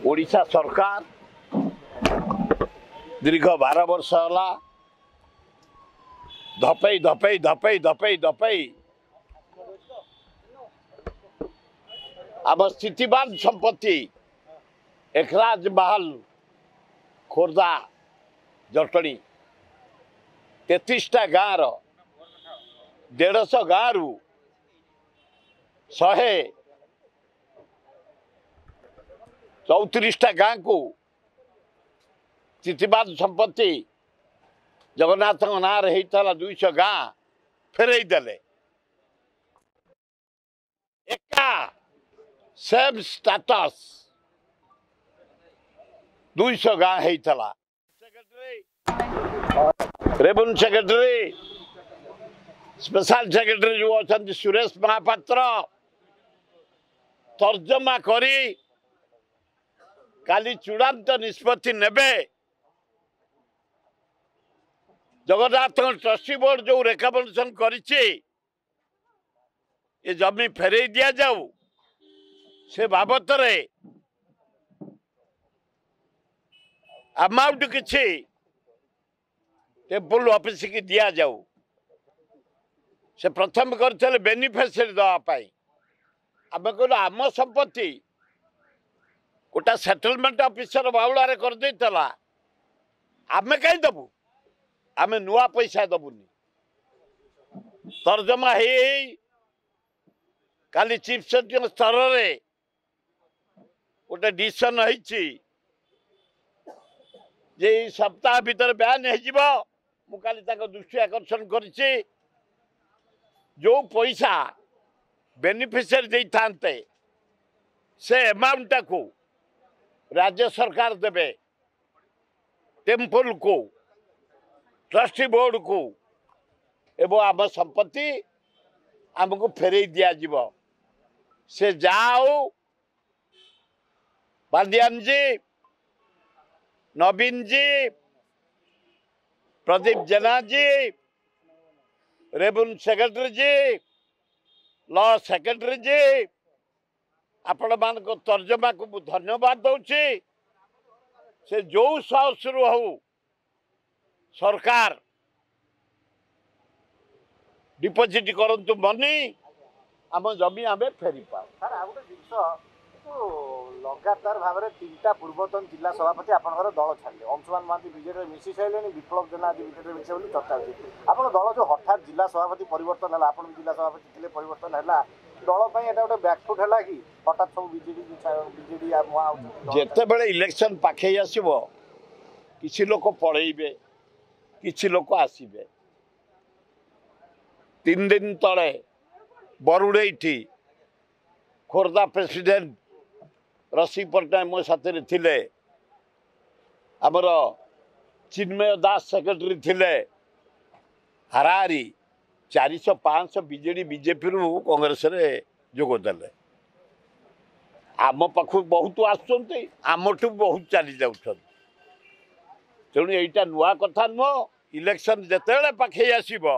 ओडिशा सरकार दीर्घ 12 वर्ष है धपई धपई धपई धपई धपई आम स्थितिवान संपत्ति एकराज महल खोर्धा जटणी 33टा गाँव 150 गाँव 134टा गाँ को स्थितिवान संपत्ति जगन्नाथ ना 200 गाँ फेरई देले एका सेम स्टेटस 200 गाँ होता रेवेन्यू सेक्रेटरी स्पेशल सेक्रेटरी जो अच्छा सुरेश महापात्र तर्जमा करी काली चूड़ांत निष्पत्ति नेबे जगन्नाथ ट्रस्टी बोर्ड जो रेकमेंडेशन करिछि ये जमी फेरई दिया जाऊ से बाबत अमाउंट किछि टेम्पल ऑफिस की दिया जाऊ से प्रथम करते बेनिफिशियरी दवापाई आम कहलु आम संपत्ति गोटा सेटलमेंट ऑफिसर बाउलारे कर देतला आमे कहीं दबु आमे नुआ पैसा दबुनी तर्जमा हे काली चीफ सेक्रेटरी स्तर रे गोटे डिसीजन होईची जे सप्ताह भीतर बयान हो मु काली दृष्टि आकर्षण करिछि जो पैसा बेनिफिशियरी दे थांते से अमाउंट को राज्य सरकार देवे टेम्पल को ट्रस्टी बोर्ड को एवं आम संपत्ति आमको फेरई दिया जीव से जाओ बालियान जी नवीन जी प्रदीप जेना जी रेवेन्यू सेक्रेटरी जी लॉ सेक्रेटरी जी आपण मान को तर्जमा को धन्यवाद दौची से जो शुरू हो सरकार डिपोजिट करंतु मनी आम जमी आम फेरी पाओ सर आ गोटे जिनस लगातार भाव में 3टा पूर्वतन जिला सभापति आपंकर दल छाड़े अंशुमान महांती विजेडी मिसी सारे विप्लव जेना आज विजेडी मिसे बोली चर्चा होती आप दल जो हठात जिला सभापति परिवर्तन है आप जिला सभापति थे परिवर्तन है दल पर गोटे बैकफुट है कि हठात सब विजेडी जिते बड़े इलेक्शन पाखे आसब किसी लोक पलैबे किसी लोक आसबे 3 दिन तले बरुड़े खोर्धा प्रेसिडेंट रसी पट्टनायक मो साथी थिले आमर चिन्मय दास सेक्रेटरी थिले हाराहारी 400-500 बीजेडी बीजेपी रु कांग्रेस रे जोगदेले आम पाखु बहुत आसुचंती आमठू बहुत चली जाउछन तेणु एटा नुआ कथा नुह इलेक्शन जेतेबेले पाखे आसीबो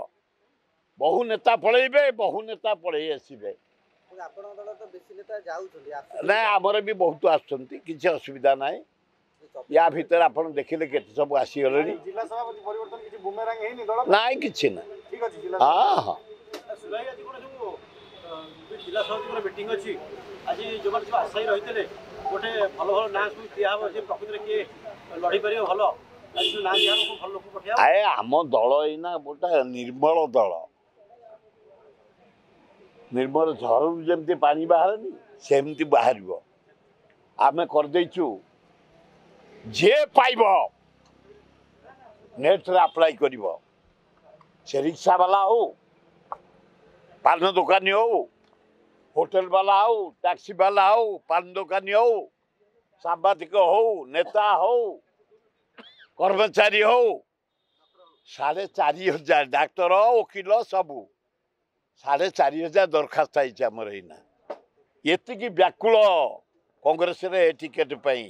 बहु नेता पलैबे बहु नेता पलै आसीबे ना आमर भी बहुत आसुचंती किसी असुविधा ना या भीतर आप देखिले केते सब आसीगले ना कि ना हाँ हाँ जिला समिति मीटिंग अच्छी आज जो सब आशायी रही गोटे भल भल ना सब दिहब जे प्रकृति में किए लड़ी पार भल ना दिहब भल लोक पठा आए आम दल एना गोटे निर्मल दल निर्मल झरू जमती पानी बाहर सेमती बाहर आम करदेचु जे पाइब नेट रे अप्लाई करिव से रिक्शा वाला हो पान दुकानी हो होटल वाला हो टैक्सी वाला हो पान दुकानी हो सांबादिक हो नेता हो कर्मचारी हो 4,500 डाक्तर वकिल सबू 4,500 दरखास्त आमर एना ये व्याकुल कांग्रेस रे टिकेट पाई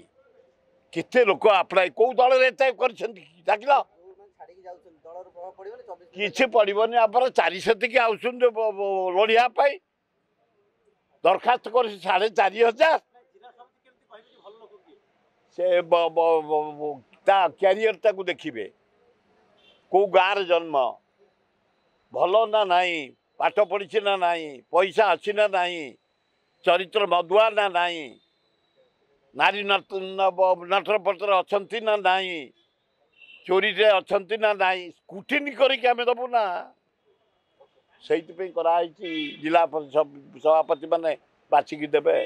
केते लोक अप्लाई कौ दल डाकिल किसी पड़ोनी आप 400 की आउसन लड़िया दरखास्त कर 4,500 से ता क्यारियरटा को देखिए कौ गाँव जन्म भल ना नहीं पाठ पढ़ी ना नहीं पैसा अच्छी ना नहीं चरित्र मधुआ ना नहीं नारी नटर पटर अच्छा ना नहीं चोरी रे अच्छा ना नहीं स्क्रूटिनी करके दबू ना से जिला सभापति मैंने बाछिकी देवे।